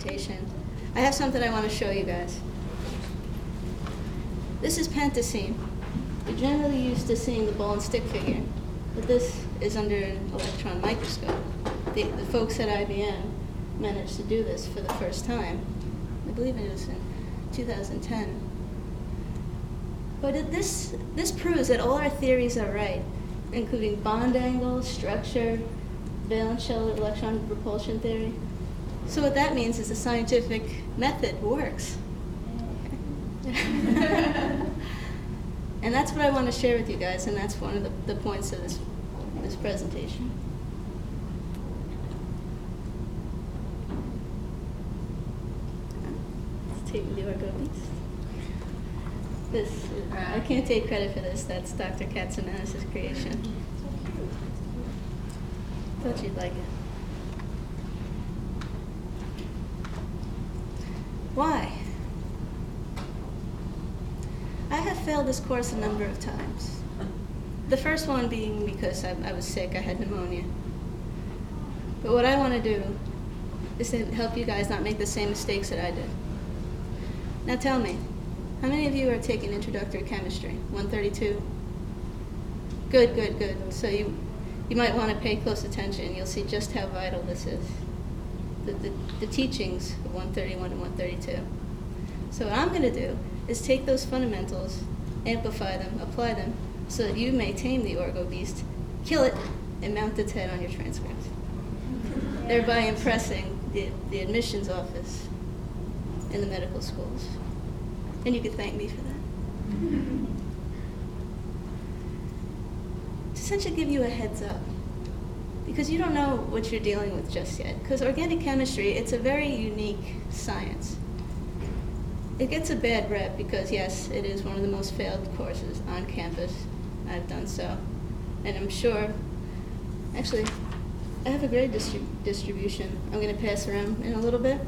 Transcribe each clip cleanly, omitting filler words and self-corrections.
presentation, I have something I want to show you guys. This is pentacene. You're generally used to seeing the ball and stick figure, but this is under an electron microscope. The folks at IBM managed to do this for the first time. I believe it was in 2010. But this proves that all our theories are right, including bond angle, structure, valence shell electron repulsion theory. So what that means is the scientific method works. And that's what I want to share with you guys, and that's one of the points of this presentation. Let's take the Orgo Beast. I can't take credit for this. That's Dr. Katsunanis' creation. Thought you'd like it. Why? I have failed this course a number of times. The first one being because I was sick, I had pneumonia. But what I want to do is to help you guys not make the same mistakes that I did. Now tell me, how many of you are taking introductory chemistry? 132? Good, good, good. So you might want to pay close attention. You'll see just how vital this is. The teachings of 131 and 132. So what I'm going to do is take those fundamentals, amplify them, apply them, so that you may tame the Orgo Beast, kill it, and mount its head on your transcript, thereby impressing the admissions office in the medical schools. And you could thank me for that. To essentially give you a heads up, because you don't know what you're dealing with just yet. Because organic chemistry, it's a very unique science. It gets a bad rep because, yes, it is one of the most failed courses on campus. I've done so. And I'm sure, actually, I have a grade distribution I'm going to pass around in a little bit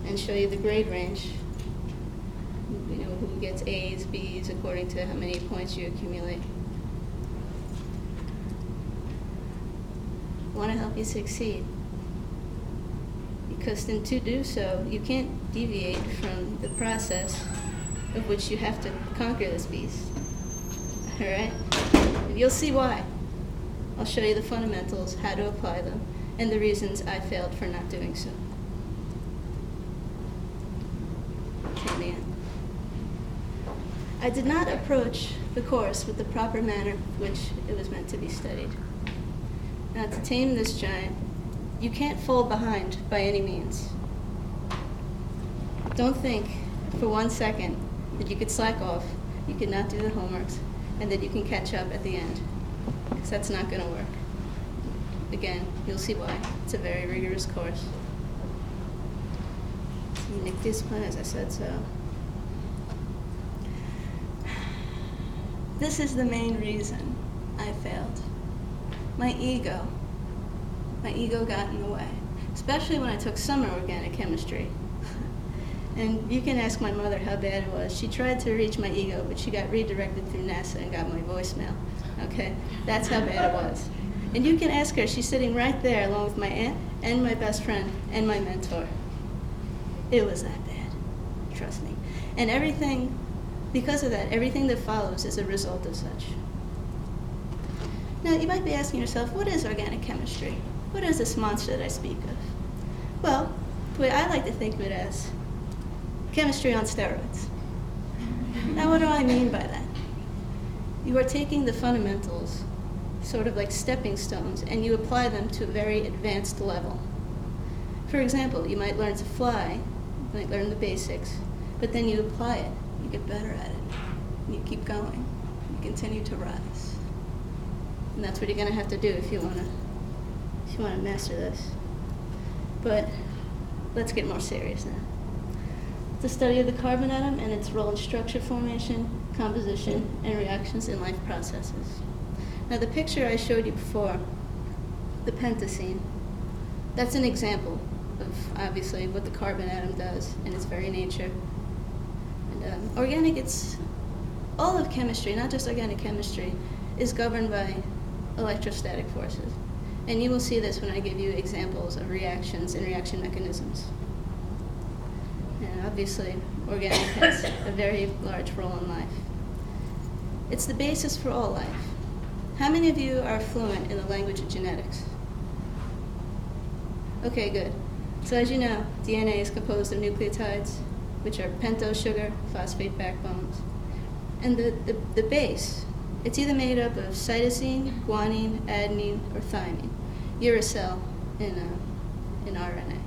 and show you the grade range. You know, who gets A's, B's, according to how many points you accumulate. I want to help you succeed. Because then to do so, you can't deviate from the process of which you have to conquer this beast. All right? And you'll see why. I'll show you the fundamentals, how to apply them, and the reasons I failed for not doing so. Okay, man. I did not approach the course with the proper manner which it was meant to be studied. Now, to tame this giant, you can't fall behind by any means. Don't think for 1 second that you could slack off, you could not do the homeworks, and that you can catch up at the end, because that's not going to work. Again, you'll see why. It's a very rigorous course. It's a unique discipline, as I said so. This is the main reason I failed. My ego. My ego got in the way, especially when I took summer organic chemistry. And you can ask my mother how bad it was. She tried to reach my ego, but she got redirected through NASA and got my voicemail. Okay? That's how bad it was. And you can ask her. She's sitting right there along with my aunt and my best friend and my mentor. It was that bad. Trust me. And everything, because of that, everything that follows is a result of such. Now, you might be asking yourself, what is organic chemistry? What is this monster that I speak of? Well, the way I like to think of it as chemistry on steroids. Now, what do I mean by that? You are taking the fundamentals, sort of like stepping stones, and you apply them to a very advanced level. For example, you might learn to fly, you might learn the basics, but then you apply it, you get better at it, and you keep going, you continue to rise. And that's what you're going to have to do if you want to master this. But let's get more serious now. The study of the carbon atom and its role in structure formation, composition, and reactions in life processes. Now, the picture I showed you before, the pentacene, that's an example of, obviously, what the carbon atom does in its very nature. And organic, it's all of chemistry, not just organic chemistry, is governed by electrostatic forces. And you will see this when I give you examples of reactions and reaction mechanisms. And obviously, organic has a very large role in life. It's the basis for all life. How many of you are fluent in the language of genetics? Okay, good. So as you know, DNA is composed of nucleotides, which are pentose sugar, phosphate backbones. And the base, it's either made up of cytosine, guanine, adenine, or thymine. You're a cell in RNA.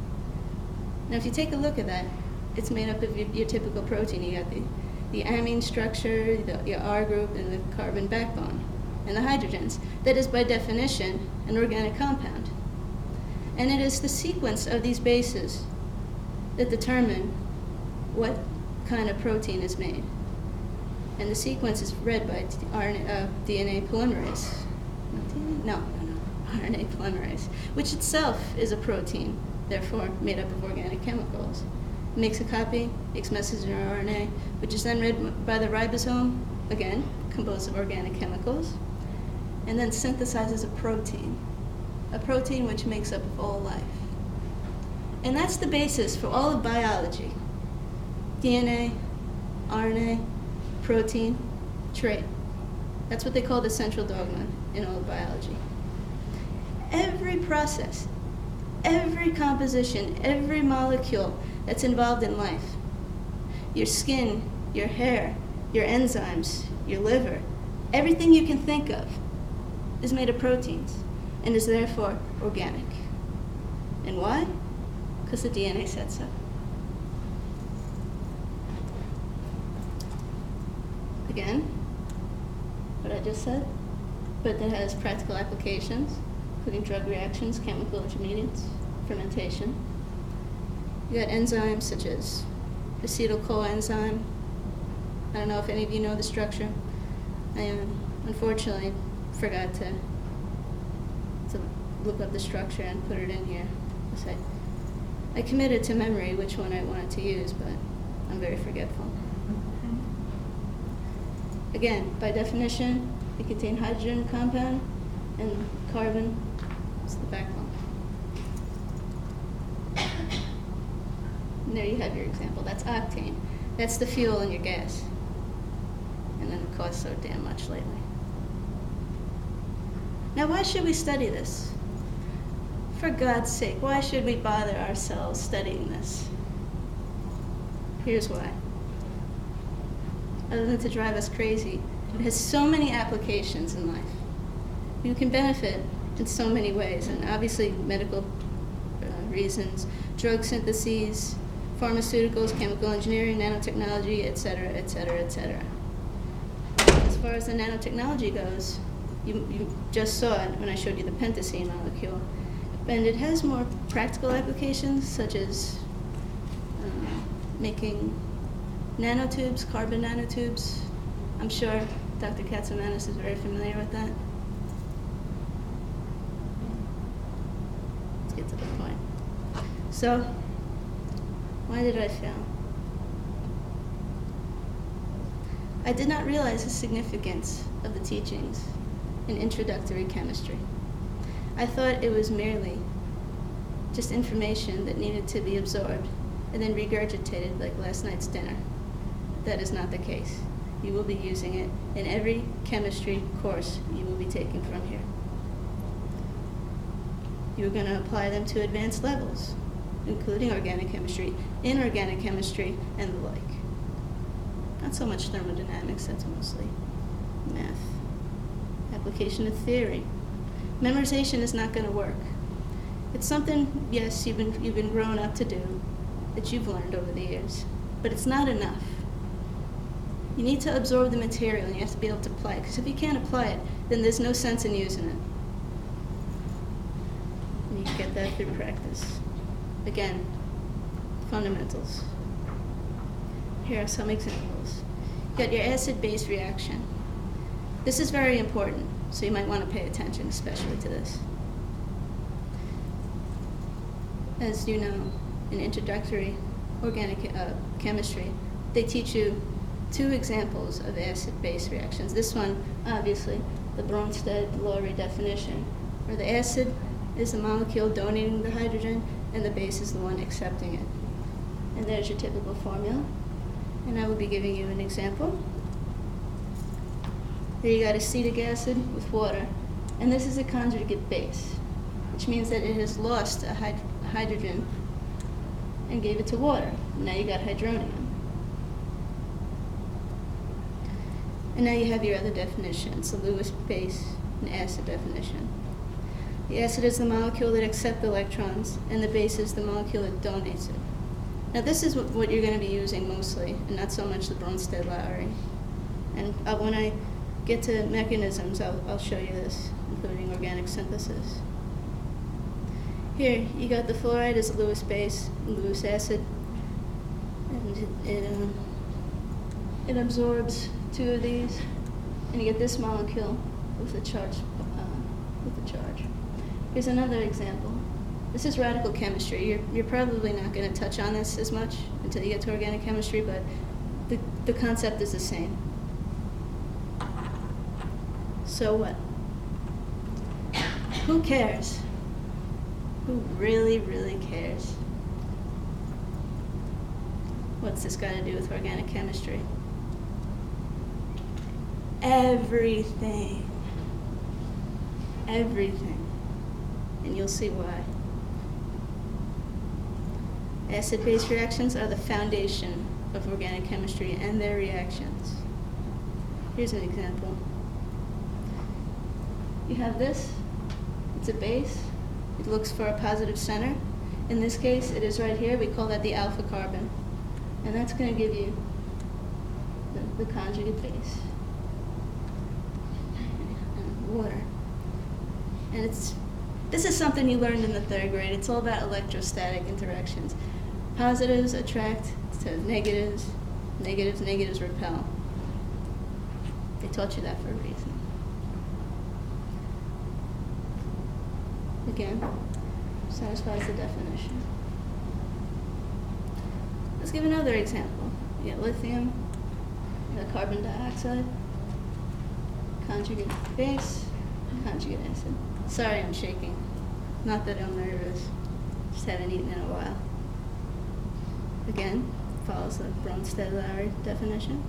Now if you take a look at that, it's made up of your typical protein. You got the amine structure, your R group, and the carbon backbone, and the hydrogens. That is by definition an organic compound. And it is the sequence of these bases that determine what kind of protein is made. And the sequence is read by DNA polymerase. No, RNA polymerase, which itself is a protein, therefore made up of organic chemicals. It makes a copy, makes messenger RNA, which is then read by the ribosome, again, composed of organic chemicals, and then synthesizes a protein which makes up of all life. And that's the basis for all of biology. DNA, RNA, protein, trait. That's what they call the central dogma in all of biology. Every process, every composition, every molecule that's involved in life, your skin, your hair, your enzymes, your liver, everything you can think of is made of proteins and is therefore organic. And why? Because the DNA said so. Again, what I just said, but that has practical applications, including drug reactions, chemical intermediates, fermentation. You got enzymes such as acetyl coenzyme. I don't know if any of you know the structure. I unfortunately forgot to look up the structure and put it in here. I committed to memory which one I wanted to use, but I'm very forgetful. Again, by definition, they contain hydrogen compound and carbon is the backbone. And there you have your example. That's octane. That's the fuel in your gas. And then it costs so damn much lately. Now, why should we study this? For God's sake, why should we bother ourselves studying this? Here's why. Other than to drive us crazy, it has so many applications in life. You can benefit in so many ways, and obviously medical reasons, drug syntheses, pharmaceuticals, chemical engineering, nanotechnology, etc., etc., etc. As far as the nanotechnology goes, you just saw it when I showed you the pentacene molecule, and it has more practical applications, such as making nanotubes, carbon nanotubes. I'm sure Dr. Katsoumanis is very familiar with that. Let's get to the point. So, why did I fail? I did not realize the significance of the teachings in introductory chemistry. I thought it was merely just information that needed to be absorbed and then regurgitated like last night's dinner. That is not the case. You will be using it in every chemistry course you will be taking from here. You're going to apply them to advanced levels, including organic chemistry, inorganic chemistry, and the like. Not so much thermodynamics, that's mostly math. Application of theory. Memorization is not going to work. It's something, yes, you've been grown up to do, that you've learned over the years, but it's not enough. You need to absorb the material, and you have to be able to apply it, because if you can't apply it, then there's no sense in using it. And you can get that through practice. Again, fundamentals. Here are some examples. You got your acid-base reaction. This is very important, so you might want to pay attention, especially to this. As you know, in introductory organic chemistry, they teach you two examples of acid-base reactions. This one, obviously, the Bronsted-Lowry definition, where the acid is the molecule donating the hydrogen, and the base is the one accepting it. And there's your typical formula. And I will be giving you an example. There you got acetic acid with water. And this is a conjugate base, which means that it has lost a hydrogen and gave it to water. Now you got hydronium. And now you have your other definitions, the Lewis base and acid definition. The acid is the molecule that accepts electrons, and the base is the molecule that donates it. Now this is what you're going to be using mostly, and not so much the Bronsted-Lowry. And when I get to mechanisms, I'll show you this, including organic synthesis. Here, you got the fluoride as a Lewis base, Lewis acid, and it absorbs two of these, and you get this molecule with a charge. Here's another example. This is radical chemistry. You're probably not going to touch on this as much until you get to organic chemistry, but the concept is the same. So what? Who cares? Who really, really cares? What's this got to do with organic chemistry? Everything. Everything. And you'll see why. Acid-base reactions are the foundation of organic chemistry and their reactions. Here's an example. You have this. It's a base. It looks for a positive center. In this case, it is right here. We call that the alpha carbon. And that's going to give you the conjugate base. And water. And this is something you learned in the 3rd grade. It's all about electrostatic interactions. Positives attract to negatives. Negatives repel. They taught you that for a reason. Again, satisfies the definition. Let's give another example. You got lithium, you got carbon dioxide, conjugate base, conjugate acid. Sorry, I'm shaking. Not that I'm nervous. Just haven't eaten in a while. Again, follows the Bronsted-Lowry definition.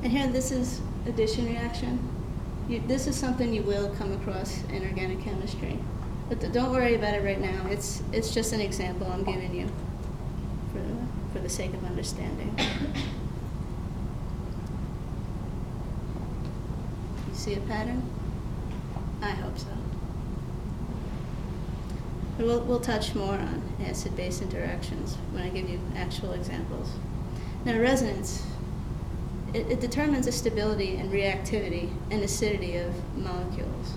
And here, this is addition reaction. This is something you will come across in organic chemistry. But don't worry about it right now. It's just an example I'm giving you for the sake of understanding. You see a pattern? I hope so. But we'll touch more on acid-base interactions when I give you actual examples. Now, resonance, it determines the stability and reactivity and acidity of molecules.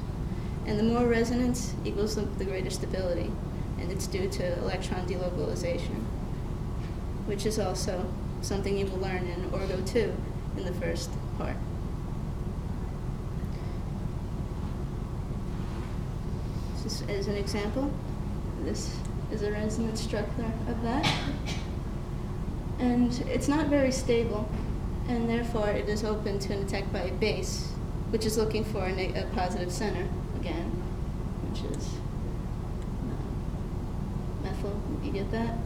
And the more resonance equals the greater stability, and it's due to electron delocalization, which is also something you will learn in Orgo 2 in the first part. Just as an example, this is a resonance structure of that. And it's not very stable, and therefore it is open to an attack by a base, which is looking for a positive center. Again, which is methyl, you get that?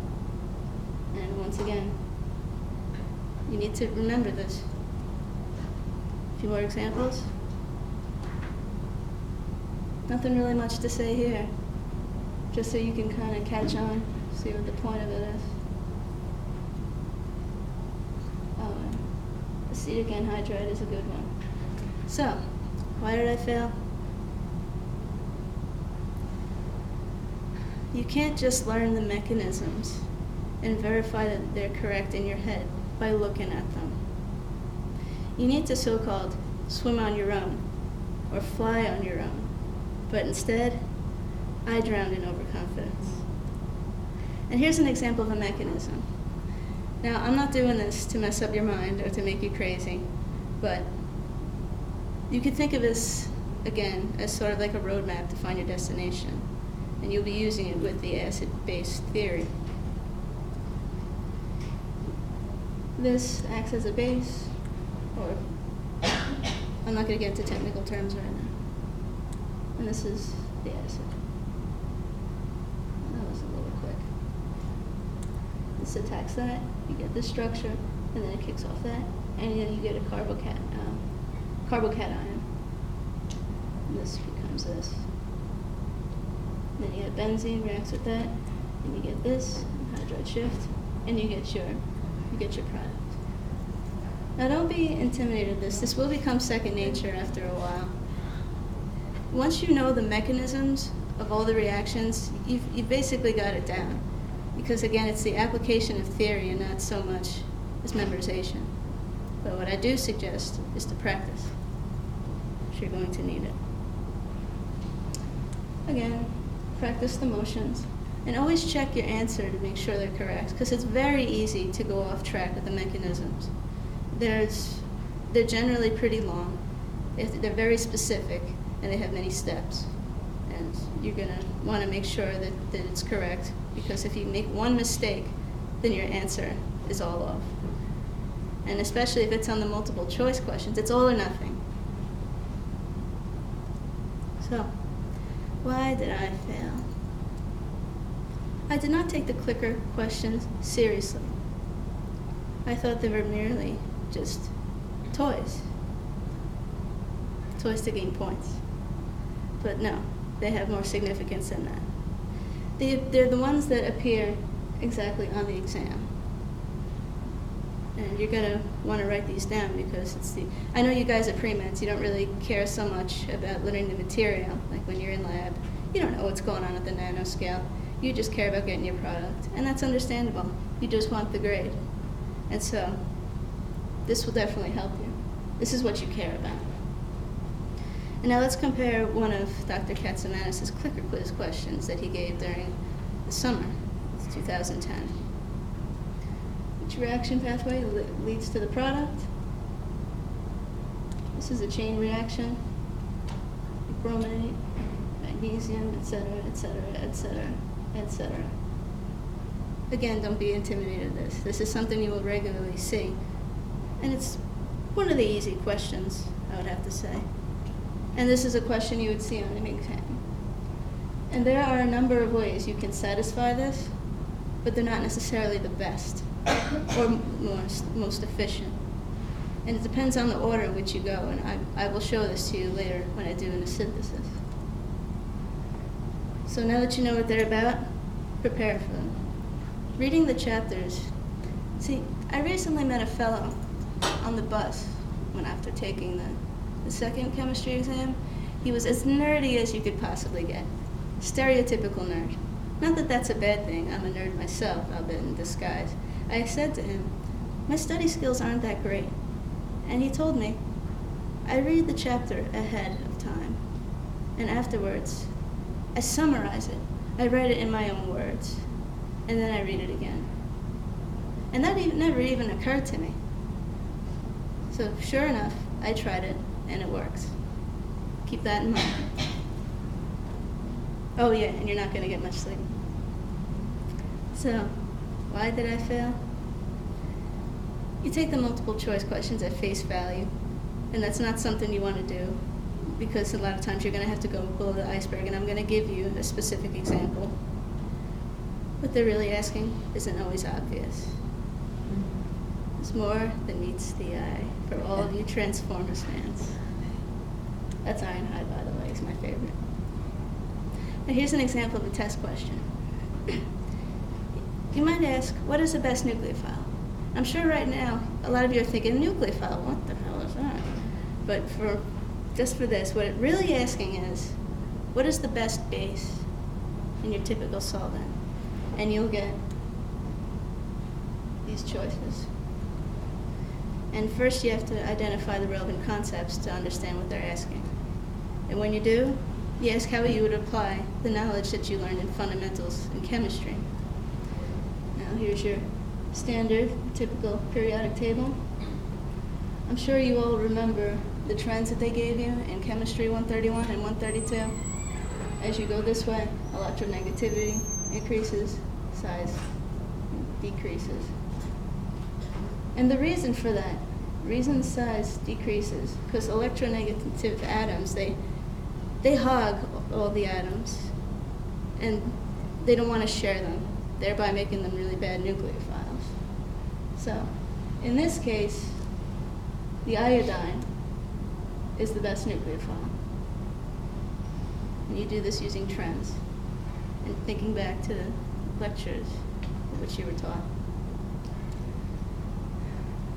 And once again, you need to remember this. A few more examples. Nothing really much to say here, just so you can kind of catch on, see what the point of it is. Acetic anhydride is a good one. So, why did I fail? You can't just learn the mechanisms and verify that they're correct in your head by looking at them. You need to so-called swim on your own or fly on your own. But instead, I drowned in overconfidence. And here's an example of a mechanism. Now, I'm not doing this to mess up your mind or to make you crazy, but you could think of this, again, as sort of like a roadmap to find your destination. And you'll be using it with the acid-base theory. This acts as a base, or I'm not going to get into technical terms right now. And this is the acid. That was a little quick. This attacks that, you get this structure, and then it kicks off that, and then you get a carbocation. And this becomes this. And then you have benzene reacts with that, and you get this hydride shift, and you get your product. Now don't be intimidated of this. This will become second nature after a while. Once you know the mechanisms of all the reactions, you've basically got it down. Because again, it's the application of theory and not so much as memorization. But what I do suggest is to practice, if you're going to need it. Again, practice the motions. And always check your answer to make sure they're correct, because it's very easy to go off track with the mechanisms. They're generally pretty long, they're very specific, and they have many steps. And you're going to want to make sure that it's correct, because if you make one mistake, then your answer is all off. And especially if it's on the multiple choice questions, it's all or nothing. So, why did I fail? I did not take the clicker questions seriously. I thought they were merely just toys to gain points. But no, they have more significance than that. They're the ones that appear exactly on the exam. And you're going to want to write these down, because I know you guys at pre-meds, you don't really care so much about learning the material. Like when you're in lab, you don't know what's going on at the nanoscale. You just care about getting your product, and that's understandable. You just want the grade. And so, this will definitely help you. This is what you care about. And now let's compare one of Dr. Katsoumanis' clicker quiz questions that he gave during the summer. It's 2010. Which reaction pathway leads to the product? This is a chain reaction. Bromate, magnesium, etc., etc., etc., etc. Again, don't be intimidated of this. This is something you will regularly see. And it's one of the easy questions, I would have to say. And this is a question you would see on an exam. And there are a number of ways you can satisfy this, but they're not necessarily the best or most efficient. And it depends on the order in which you go, and I will show this to you later when I do a synthesis. So now that you know what they're about, prepare for them. Reading the chapters. See, I recently met a fellow on the bus when after taking the second chemistry exam. He was as nerdy as you could possibly get. Stereotypical nerd. Not that that's a bad thing. I'm a nerd myself, albeit in disguise. I said to him, my study skills aren't that great. And he told me, I read the chapter ahead of time. And afterwards, I summarize it. I write it in my own words. And then I read it again. And that never even occurred to me. So sure enough, I tried it, and it works. Keep that in mind. Oh yeah, and you're not going to get much sleep. So, why did I fail? You take the multiple choice questions at face value, and that's not something you want to do, because a lot of times you're going to have to go below the iceberg, and I'm going to give you a specific example. What they're really asking isn't always obvious. There's more than meets the eye for all of you Transformers fans. That's Ironhide, by the way, is my favorite. Now here's an example of a test question. You might ask, what is the best nucleophile? I'm sure right now, a lot of you are thinking, nucleophile, what the hell is that? But just for this, what it's really asking is, what is the best base in your typical solvent? And you'll get these choices. And first you have to identify the relevant concepts to understand what they're asking. And when you do, you ask how you would apply the knowledge that you learned in fundamentals in chemistry. Now here's your standard, typical periodic table. I'm sure you all remember the trends that they gave you in chemistry 131 and 132. As you go this way, electronegativity increases, size decreases. And the reason for that, reason size decreases, because electronegative atoms, they hog all the atoms, and they don't want to share them. thereby making them really bad nucleophiles. So, in this case, the iodine is the best nucleophile. And you do this using trends and thinking back to the lectures which you were taught.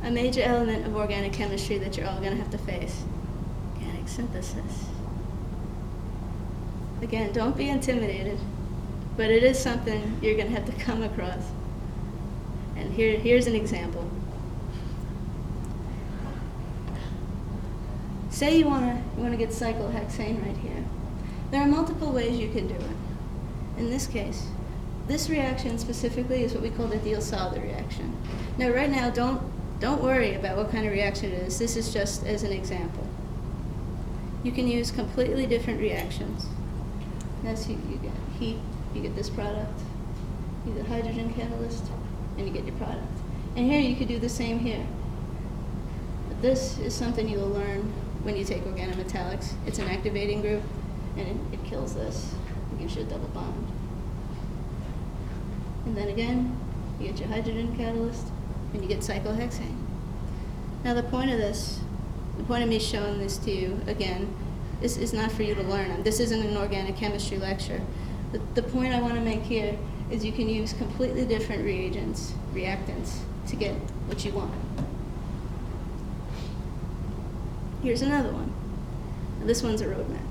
A major element of organic chemistry that you're all going to have to face, organic synthesis. Again, don't be intimidated, but it is something you're going to have to come across. And here's an example. Say you want to get cyclohexane right here. There are multiple ways you can do it. In this case, this reaction specifically is what we call the Diels-Sauter reaction. Now, right now, don't worry about what kind of reaction it is. This is just as an example. You can use completely different reactions. That's you get heat, you get this product, you get hydrogen catalyst, and you get your product. And here you could do the same here. But this is something you will learn when you take organometallics. It's an activating group, and it kills this. It gives you a double bond. And then again, you get your hydrogen catalyst, and you get cyclohexane. Now the point of me showing this to you, again, is not for you to learn. This isn't an organic chemistry lecture. The point I want to make here is you can use completely different reactants, to get what you want. Here's another one. Now this one's a roadmap.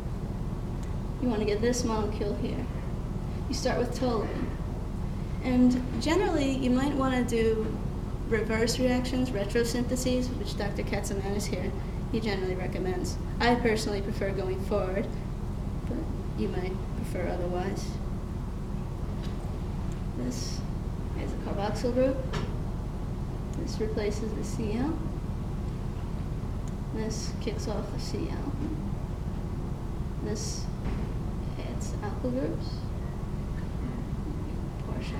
You want to get this molecule here. You start with toluene. And generally, you might want to do reverse reactions, retrosyntheses, which Dr. Katsumanis here, he generally recommends. I personally prefer going forward, but you might prefer otherwise. This is a carboxyl group. This replaces the Cl. This kicks off the Cl. This adds alkyl groups. Partial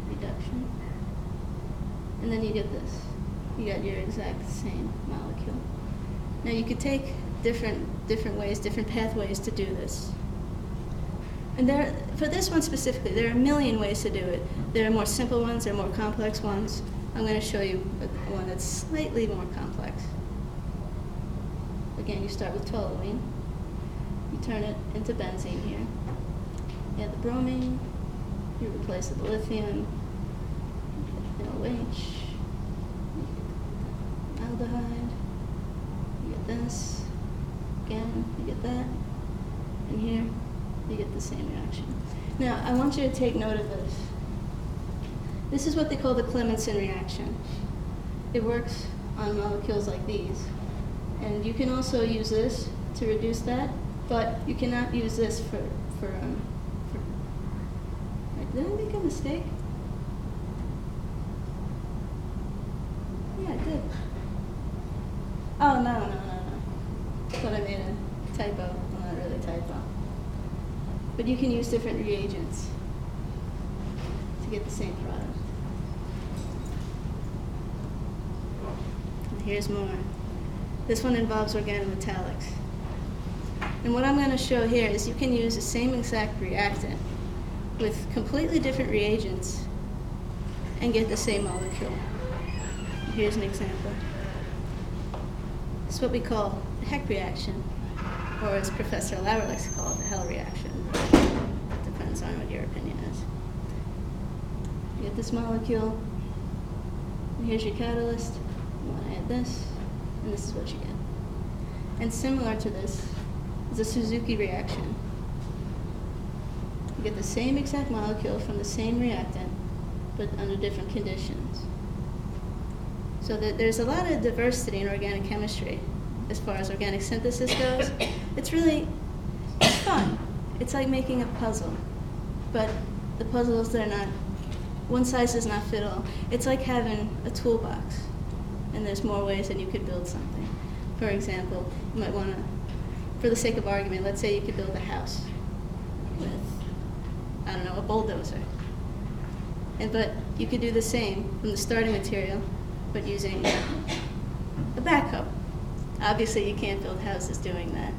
reduction. And then you get this. You got your exact same molecule. Now you could take different ways, different pathways to do this. And for this one specifically, there are a million ways to do it. There are more simple ones, there are more complex ones. I'm going to show you one that's slightly more complex. Again, you start with toluene. You turn it into benzene here. You add the bromine. You replace it with lithium. OH. Aldehyde. You get this. Again, you get that. And here, you get the same reaction. Now, I want you to take note of this. This is what they call the Clemmensen reaction. It works on molecules like these. And you can also use this to reduce that, but you cannot use this for did I make a mistake? Yeah, I did. Oh, no. But I made a typo. Well, not really a typo. But you can use different reagents to get the same product. And here's more. This one involves organometallics. And what I'm going to show here is you can use the same exact reactant with completely different reagents and get the same molecule. Here's an example. It's what we call the Heck reaction, or as Professor Lauer likes to call it, the Hell reaction. Depends on what your opinion is. You get this molecule, and here's your catalyst. You want to add this, and this is what you get. And similar to this is a Suzuki reaction. You get the same exact molecule from the same reactant, but under different conditions. So that there's a lot of diversity in organic chemistry as far as organic synthesis goes. It's fun. It's like making a puzzle, but the puzzles, they're not, one size does not fit all. It's like having a toolbox, and there's more ways that you could build something. For example, you might want to, for the sake of argument, let's say you could build a house with, I don't know, a bulldozer. But you could do the same from the starting material, but using a backhoe. Obviously, you can't build houses doing that.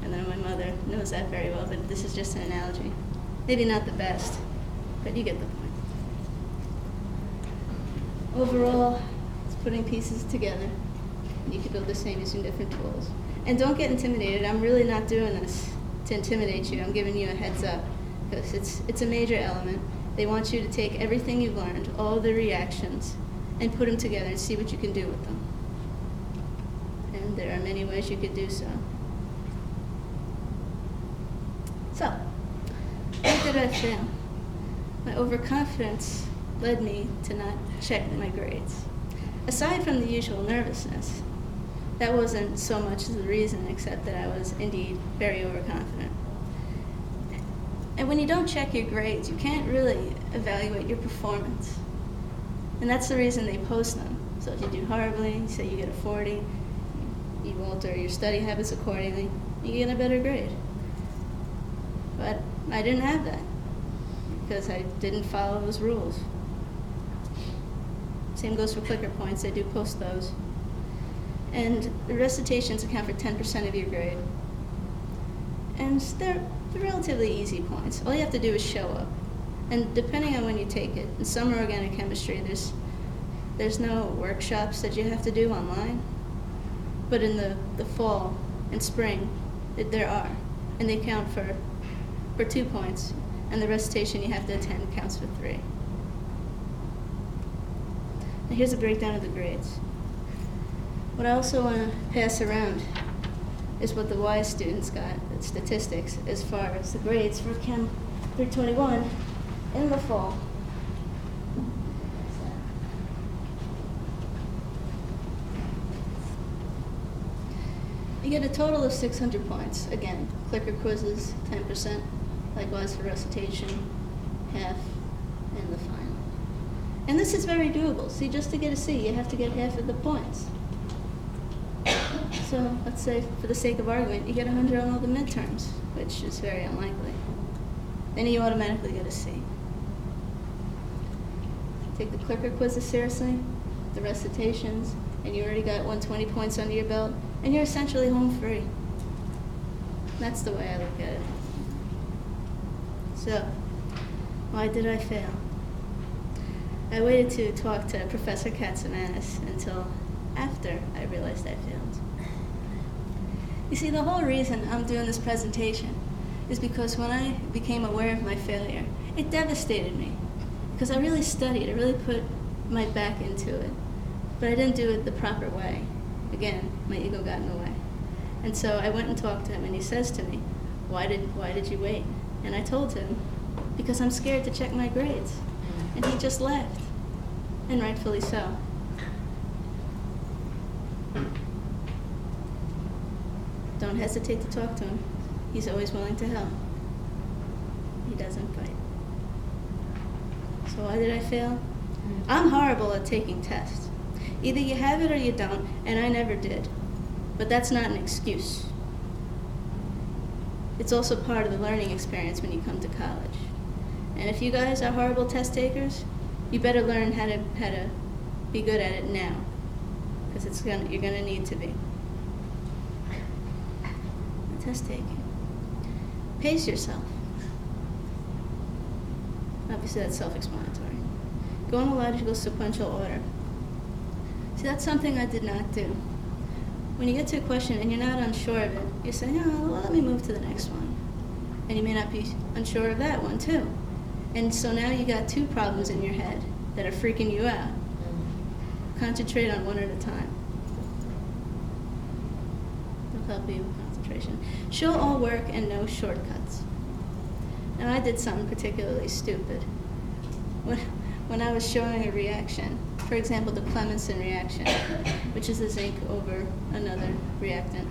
And then my mother knows that very well, but this is just an analogy. Maybe not the best, but you get the point. Overall, it's putting pieces together. You can build the same using different tools. And don't get intimidated. I'm really not doing this to intimidate you. I'm giving you a heads up because it's a major element. They want you to take everything you've learned, all the reactions, and put them together and see what you can do with them. And there are many ways you could do so. So, where did I fail? My overconfidence led me to not check my grades. Aside from the usual nervousness, that wasn't so much the reason, except that I was indeed very overconfident. And when you don't check your grades, you can't really evaluate your performance. And that's the reason they post them. So if you do horribly, say you get a 40, you alter your study habits accordingly, you get a better grade. But I didn't have that because I didn't follow those rules. Same goes for clicker points. They do post those. And the recitations account for 10% of your grade. And they're relatively easy points. All you have to do is show up. And depending on when you take it, in summer organic chemistry, there's no workshops that you have to do online. But in the fall and spring, there are. And they count for 2 points. And the recitation you have to attend counts for 3. Now here's a breakdown of the grades. What I also want to pass around is what the Y students got, the statistics, as far as the grades for Chem 321 in the fall. You get a total of 600 points. Again, clicker quizzes, 10%, likewise for recitation, half, and the final. And this is very doable. See, just to get a C, you have to get half of the points. So let's say, for the sake of argument, you get 100 on all the midterms, which is very unlikely. Then you automatically get a C. Take the clicker quizzes seriously, the recitations, and you already got 120 points under your belt, and you're essentially home free. That's the way I look at it. So, why did I fail? I waited to talk to Professor Katsamanis until after I realized I failed. You see, the whole reason I'm doing this presentation is because when I became aware of my failure, it devastated me. Because I really studied, I really put my back into it. But I didn't do it the proper way. Again, my ego got in the way. And so I went and talked to him, and he says to me, why did you wait? And I told him, because I'm scared to check my grades. And he just laughed, and rightfully so. Don't hesitate to talk to him. He's always willing to help. He doesn't fight. So why did I fail? I'm horrible at taking tests. Either you have it or you don't, and I never did. But that's not an excuse. It's also part of the learning experience when you come to college. And if you guys are horrible test takers, you better learn how to be good at it now, because you're gonna need to be. Test taking. Pace yourself. Obviously, that's self-explanatory. Go in a logical sequential order. See, that's something I did not do. When you get to a question and you're not unsure of it, you say, oh, well, let me move to the next one. And you may not be unsure of that one, too. And so now you got 2 problems in your head that are freaking you out. Concentrate on one at a time. It'll help you with concentration. Show all work and no shortcuts. Now, I did something particularly stupid. When I was showing a reaction, for example, the Clemenson reaction, which is the zinc over another reactant,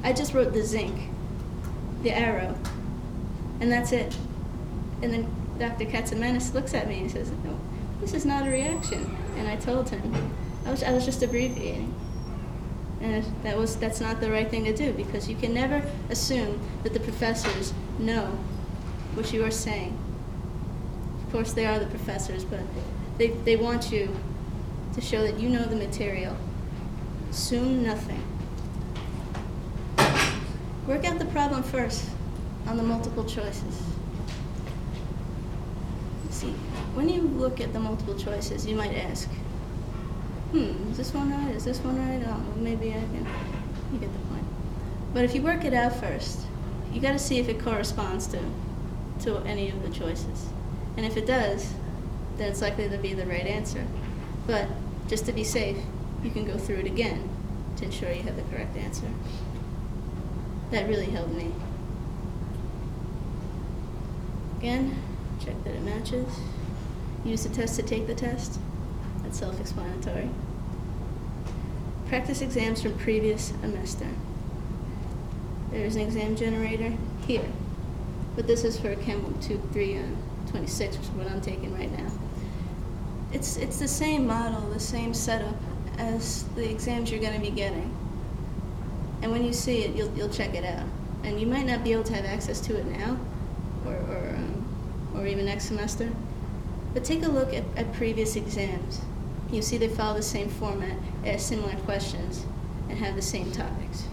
I just wrote the zinc, the arrow, and that's it. And then Dr. Katsamanis looks at me and says, no, this is not a reaction. And I told him, I was just abbreviating. And that's not the right thing to do, because you can never assume that the professors know what you are saying. Of course, they are the professors, but they want you to show that you know the material. Assume nothing. Work out the problem first on the multiple choices. See, when you look at the multiple choices, you might ask, is this one right? Is this one right? Oh, well, maybe I can. You get the point. But if you work it out first, you got to see if it corresponds to any of the choices. And if it does, then it's likely to be the right answer. But just to be safe, you can go through it again to ensure you have the correct answer. That really helped me. Again, check that it matches. Use the test to take the test. That's self-explanatory. Practice exams from previous semester. There's an exam generator here, but this is for Chem 26, which is what I'm taking right now. It's the same model, the same setup as the exams you're going to be getting. And when you see it, you'll check it out. And you might not be able to have access to it now, or even next semester. But take a look at previous exams. You see they follow the same format, ask similar questions, and have the same topics.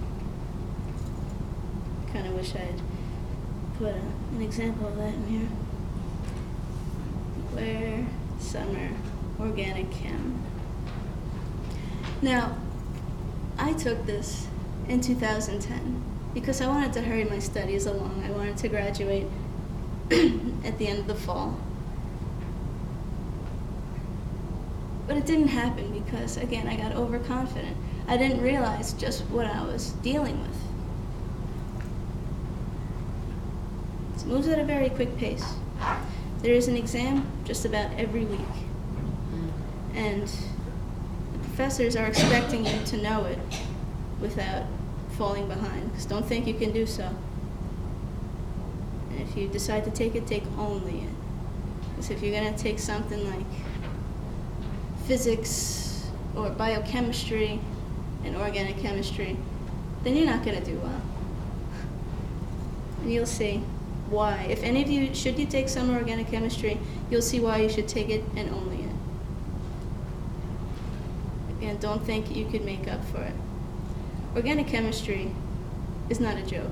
Kind of wish I'd put an example of that in here. Where summer organic chem. Now, I took this in 2010 because I wanted to hurry my studies along. I wanted to graduate at the end of the fall. But it didn't happen because, again, I got overconfident. I didn't realize just what I was dealing with. It moves at a very quick pace. There is an exam just about every week. And the professors are expecting you to know it without falling behind, because don't think you can do so. And if you decide to take it, take only it. Because if you're going to take something like physics or biochemistry and organic chemistry, then you're not going to do well. And you'll see why. If any of you, should you take summer organic chemistry, you'll see why you should take it and only it. Again, don't think you could make up for it. Organic chemistry is not a joke.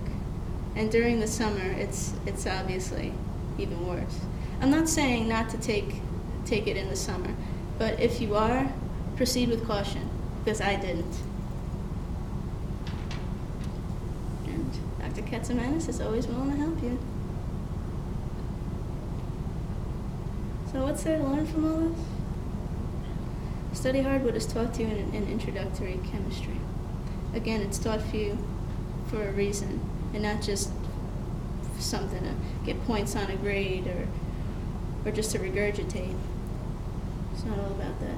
And during the summer, it's obviously even worse. I'm not saying not to take it in the summer, but if you are, proceed with caution, because I didn't. And Dr. Katsamanis is always willing to help you. So what's there to learn from all this? Study hard what is taught to you in introductory chemistry. Again, it's taught for you for a reason, and not just something to get points on a grade or just to regurgitate. It's not all about that.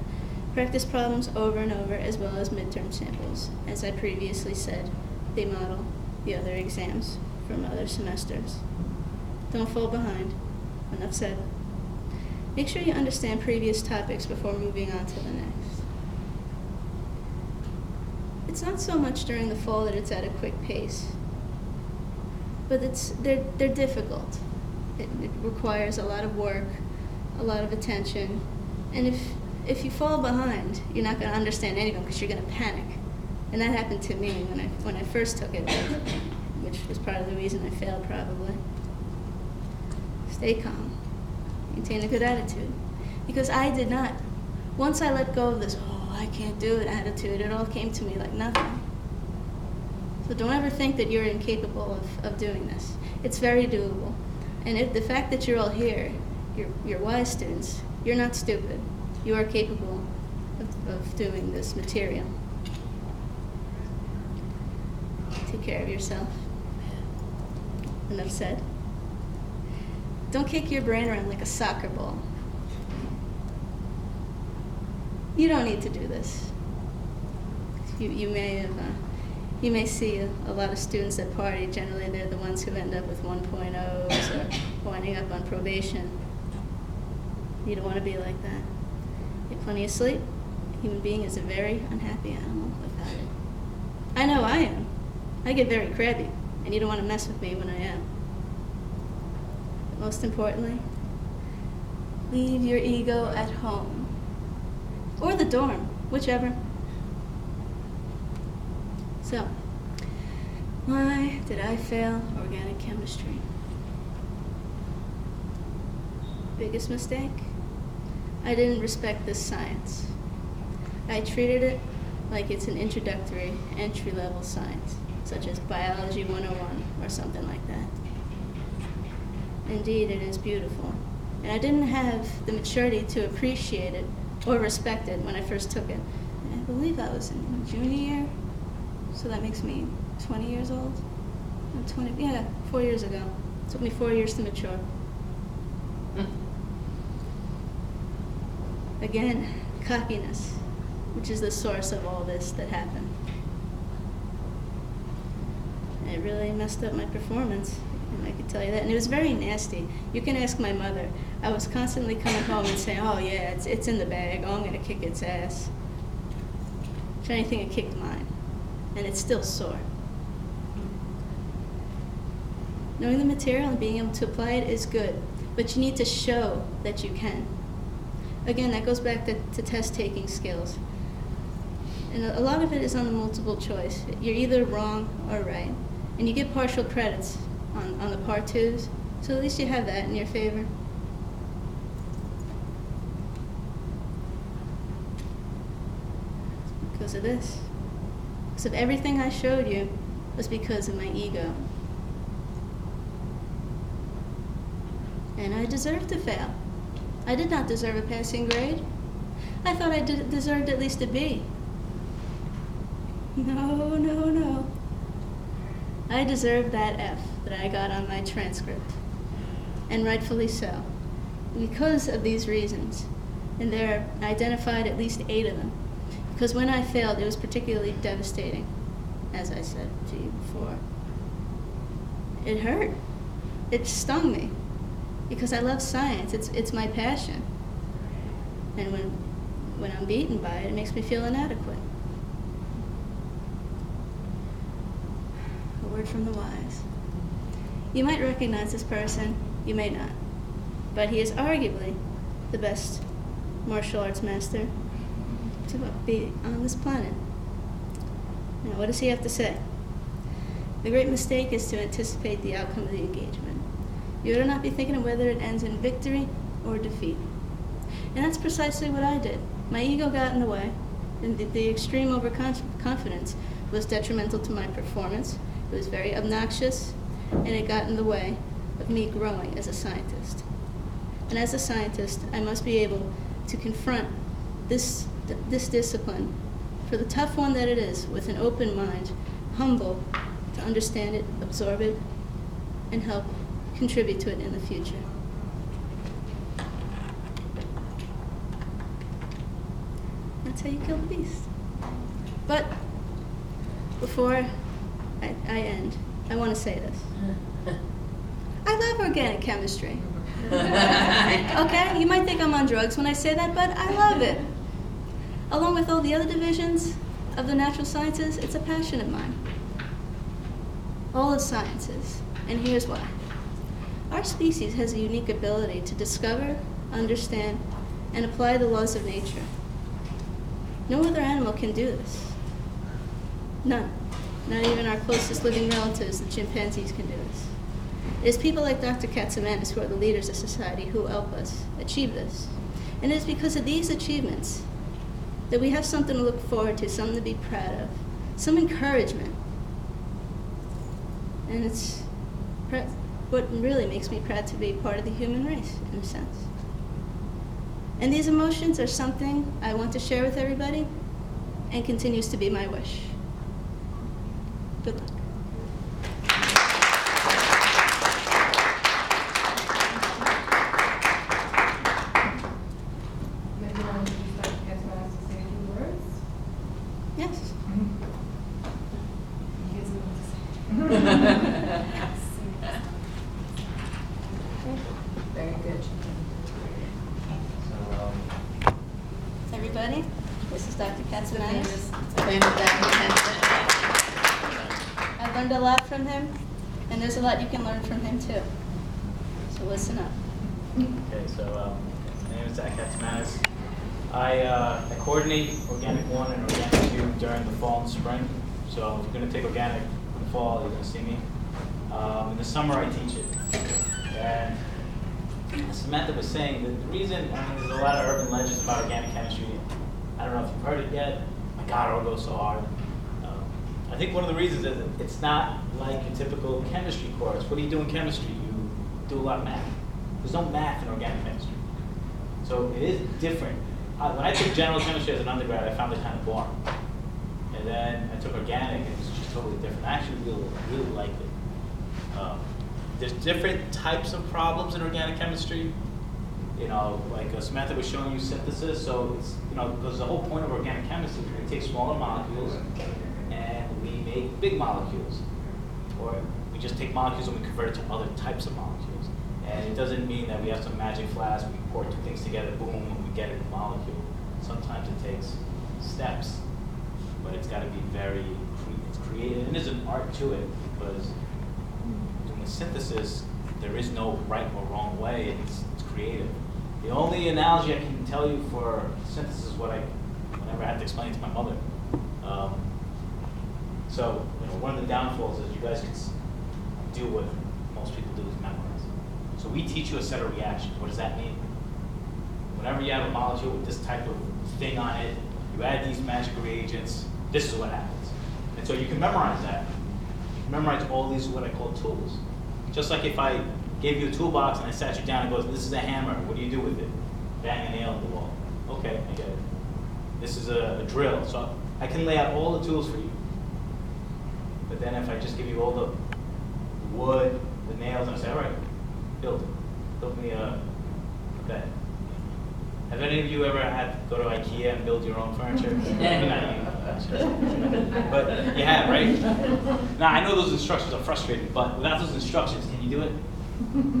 Practice problems over and over, as well as midterm samples. As I previously said, they model the other exams from other semesters. Don't fall behind. Enough said. Make sure you understand previous topics before moving on to the next. It's not so much during the fall that it's at a quick pace, but they're difficult. It requires a lot of work, a lot of attention, and if you fall behind, you're not going to understand any of them because you're going to panic. And that happened to me when I first took it, which was part of the reason I failed probably. Stay calm. Maintain a good attitude. Because I did not. Once I let go of this, I can't do it attitude, it all came to me like nothing. So don't ever think that you're incapable of doing this. It's very doable. And if the fact that you're all here, you're wise students, you're not stupid. You are capable of doing this material. Take care of yourself. Enough said. Don't kick your brain around like a soccer ball. You don't need to do this. You may see a lot of students at party. Generally, they're the ones who end up with 1.0s or winding up on probation. You don't want to be like that. Get plenty of sleep. A human being is a very unhappy animal without it. I know I am. I get very crabby, and you don't want to mess with me when I am. But most importantly, leave your ego at home. Or the dorm, whichever. So, why did I fail organic chemistry? biggest mistake? I didn't respect this science. I treated it like it's an introductory, entry-level science, such as Biology 101 or something like that. Indeed, it is beautiful. And I didn't have the maturity to appreciate it or respect it when I first took it. I believe I was in junior year, so that makes me 20 years old. 4 years ago. It took me 4 years to mature. Again, cockiness, which is the source of all this that happened. And it really messed up my performance, and I could tell you that. And it was very nasty. You can ask my mother. I was constantly coming home and saying, oh yeah, it's in the bag. Oh, I'm going to kick its ass. If anything, it kicked mine. And it's still sore. Knowing the material and being able to apply it is good, but you need to show that you can. Again, that goes back to test-taking skills. And a lot of it is on the multiple choice. You're either wrong or right. And you get partial credits on the part twos, so at least you have that in your favor. Because of this. Because of everything I showed you was because of my ego. And I deserved to fail. I did not deserve a passing grade. I thought I deserved at least a B. No, no, no. I deserved that F that I got on my transcript. And rightfully so. Because of these reasons. And there are identified at least 8 of them. Because when I failed, it was particularly devastating, as I said to you before. It hurt. It stung me. Because I love science. It's my passion. And when I'm beaten by it, it makes me feel inadequate. A word from the wise. You might recognize this person, you may not. But he is arguably the best martial arts master to be on this planet. Now, what does he have to say? The great mistake is to anticipate the outcome of the engagement. You ought to not be thinking of whether it ends in victory or defeat. And that's precisely what I did. My ego got in the way, and the extreme overconfidence was detrimental to my performance. It was very obnoxious, and it got in the way of me growing as a scientist. And as a scientist, I must be able to confront this discipline for the tough one that it is, with an open mind, humble to understand it, absorb it, and help contribute to it in the future. That's how you kill the beast. But before I end, I want to say this. I love organic chemistry. Okay? You might think I'm on drugs when I say that, but I love it. Along with all the other divisions of the natural sciences, it's a passion of mine. All of sciences. And here's why. Our species has a unique ability to discover, understand, and apply the laws of nature. No other animal can do this. None. Not even our closest living relatives, the chimpanzees, can do this. It is people like Dr. Katsoumanis who are the leaders of society who help us achieve this. And it is because of these achievements that we have something to look forward to, something to be proud of, some encouragement. And it's what really makes me proud to be part of the human race, in a sense. And these emotions are something I want to share with everybody, and continues to be my wish. Good luck. Maybe I'll use Dr. Katsoumanis to say a few words. Yes. He has something to say. Very good. Everybody, this is Dr. Katsoumanis. I learned a lot from him, and there's a lot you can learn from him too. So listen up. Okay, so my name is Dr. Katsoumanis. I coordinate Organic 1 and Organic 2 during the fall and spring. So if you're going to take Organic in the fall, you're going to see me. In the summer, I teach it. And Samantha was saying that the reason, there's a lot of urban legends about organic chemistry. I don't know if you've heard it yet. My God, it'll go so hard. I think one of the reasons is that it's not like your typical chemistry course. What do you do in chemistry? You do a lot of math. There's no math in organic chemistry. So it is different. When I took general chemistry as an undergrad, I found it kind of boring. And then I took organic, and it was just totally different. I actually really liked it. There's different types of problems in organic chemistry. You know, like Samantha was showing you synthesis. So it's, you know, because the whole point of organic chemistry is we take smaller molecules and we make big molecules. Or we just take molecules and we convert it to other types of molecules. And it doesn't mean that we have some magic flask, we pour two things together, boom, and we get a molecule. Sometimes it takes steps, but it's got to be very creative. And there's an art to it, because doing a synthesis, there is no right or wrong way, it's creative. The only analogy I can tell you for synthesis is whenever I had to explain it to my mother. So, you know, one of the downfalls is you guys can do what most people do is memorize. So we teach you a set of reactions. What does that mean? Whenever you have a molecule with this type of thing on it, you add these magic reagents, this is what happens. And so you can memorize that. You can memorize all these what I call tools. Just like if I gave you a toolbox and I sat you down and goes, this is a hammer, what do you do with it? Bang a nail in the wall. Okay, I get it. This is a drill. So I can lay out all the tools for you. But then if I just give you all the wood, the nails, and I say, all right, build me a bed. Have any of you ever had to go to IKEA and build your own furniture? Not you. But you have, right? Now, I know those instructions are frustrating, but without those instructions, can you do it?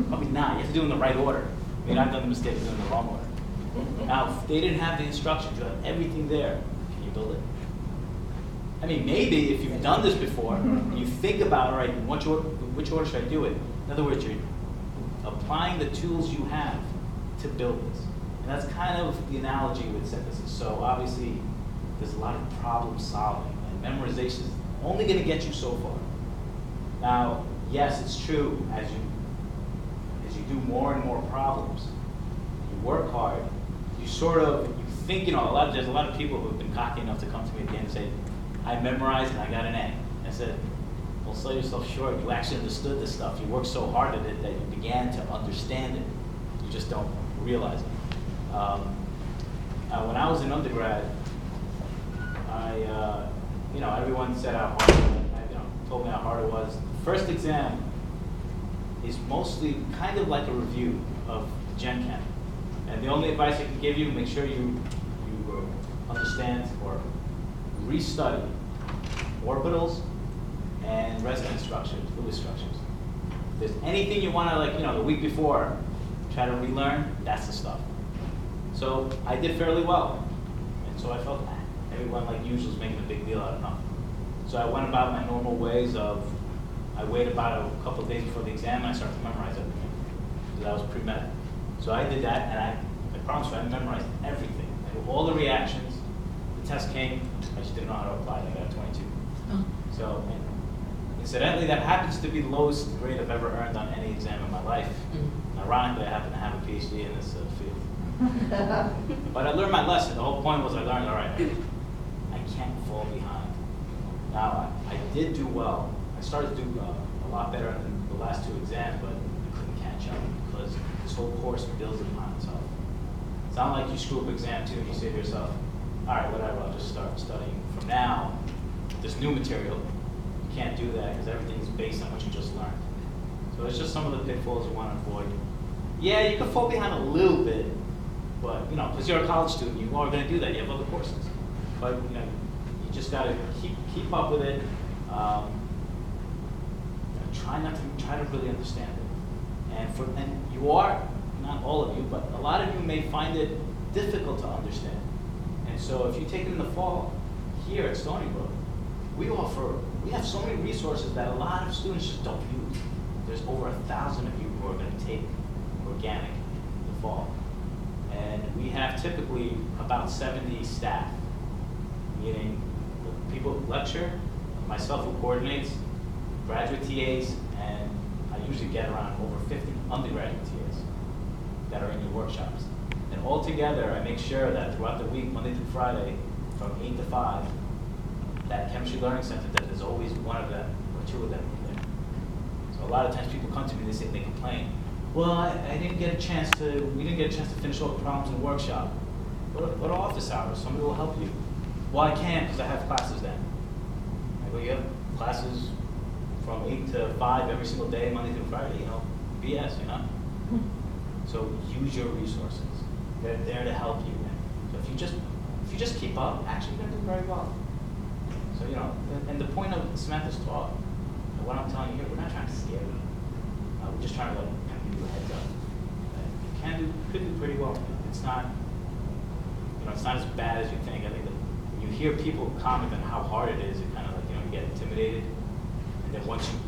Probably not. You have to do it in the right order. I mean, I've done the mistake of doing it in the wrong order. Now, if they didn't have the instructions, you have everything there, can you build it? I mean, maybe if you've done this before, and you think about, all right, which order should I do it? In other words, you're applying the tools you have to build this. And that's kind of the analogy with synthesis. So obviously, there's a lot of problem solving, and memorization is only going to get you so far. Now, yes, it's true, as you do more and more problems, you work hard, you think, you know, there's a lot of people who have been cocky enough to come to me at the end and say, I memorized and I got an A. I said, well, sell yourself short. You actually understood this stuff. You worked so hard at it that you began to understand it. You just don't realize it. When I was an undergrad, everyone said how hard, told me how hard it was. The first exam is mostly kind of like a review of Gen Chem. And the only advice I can give you, make sure you understand or restudy orbitals and resonance structures, fluid structures. If there's anything you want to, the week before, try to relearn, that's the stuff. So I did fairly well. And so I felt, everyone usually is making a big deal out of nothing. So I went about my normal ways of, I waited about a couple of days before the exam and I started to memorize everything. Because I was pre-med. So I did that, and I promise you, I memorized everything. I knew all the reactions. The test came, I just didn't know how to apply it. I got a 22. Oh. So, incidentally, that happens to be the lowest grade I've ever earned on any exam in my life. Ironically, I happen to have a PhD in this field. But I learned my lesson. The whole point was I learned, all right, I can't fall behind. Now, I did do well. I started to do a lot better in the last two exams, but I couldn't catch up because this whole course builds upon itself. It's not like you screw up exam two and you say to yourself, all right, whatever, I'll just start studying. From now, this new material, you can't do that because everything is based on what you just learned. So it's just some of the pitfalls you want to avoid. Yeah, you can fall behind a little bit, but because you're a college student, you are going to do that. You have other courses, but you just got to keep up with it. Try to really understand it. And you are, not all of you, but a lot of you may find it difficult to understand. And so if you take it in the fall, here at Stony Brook, we have so many resources that a lot of students just don't use. There's over 1,000 of you who are going to take organic in the fall. And we have typically about 70 staff, meaning the people who lecture, myself who coordinates, graduate TAs, and I usually get around over 50 undergraduate TAs. that are in your workshops. And all together, I make sure that throughout the week, Monday through Friday, from 8 to 5, that chemistry learning center, that there's always one of them or two of them in there. So a lot of times people come to me, they say, they complain, well, we didn't get a chance to finish all the problems in the workshop. Go to office hours, somebody will help you. Well, I can't because I have classes then. I go, you have classes from 8 to 5 every single day, Monday through Friday, BS, So use your resources. They're there to help you. So if you just keep up, actually you're gonna do very well. So, and the point of Samantha's talk, and what I'm telling you here, we're not trying to scare you. We're just trying to kind of give you a heads up. You could do pretty well. It's not, it's not as bad as you think. I think that when you hear people comment on how hard it is, it kind of like, you get intimidated. And then once you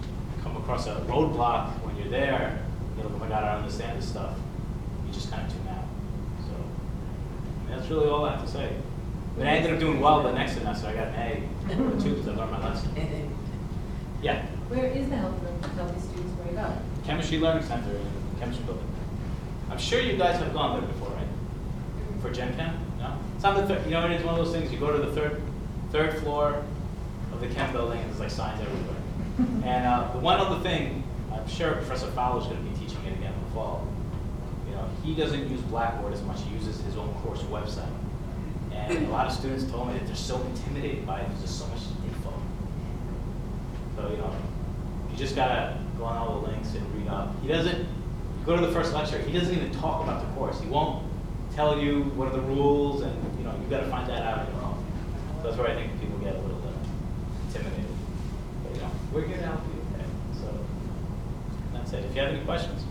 come across a roadblock when you're there, you're like, oh my God, I don't understand this stuff. You just kind of tune out. So that's really all I have to say. But I ended up doing well the next semester. I got an A or 2 because I learned my lesson. Yeah. Where is the health room to tell these students where to go? Chemistry Learning Center in the chemistry building. I'm sure you guys have gone there before, right? For Gen Chem? No? It's on the third, it is one of those things, you go to the third floor of the chem building and there's like signs everywhere. And the one other thing, I'm sure Professor Fowler's going to be teaching it again in the fall. He doesn't use Blackboard as much, he uses his own course website. And a lot of students told me that they're so intimidated by it, there's just so much info. So, you just gotta go on all the links and read up. You go to the first lecture, he doesn't even talk about the course. He won't tell you what are the rules, and you've got to find that out on your own. So that's where I think people get a little intimidated. But we're here to help you. Okay? So that's it. If you have any questions.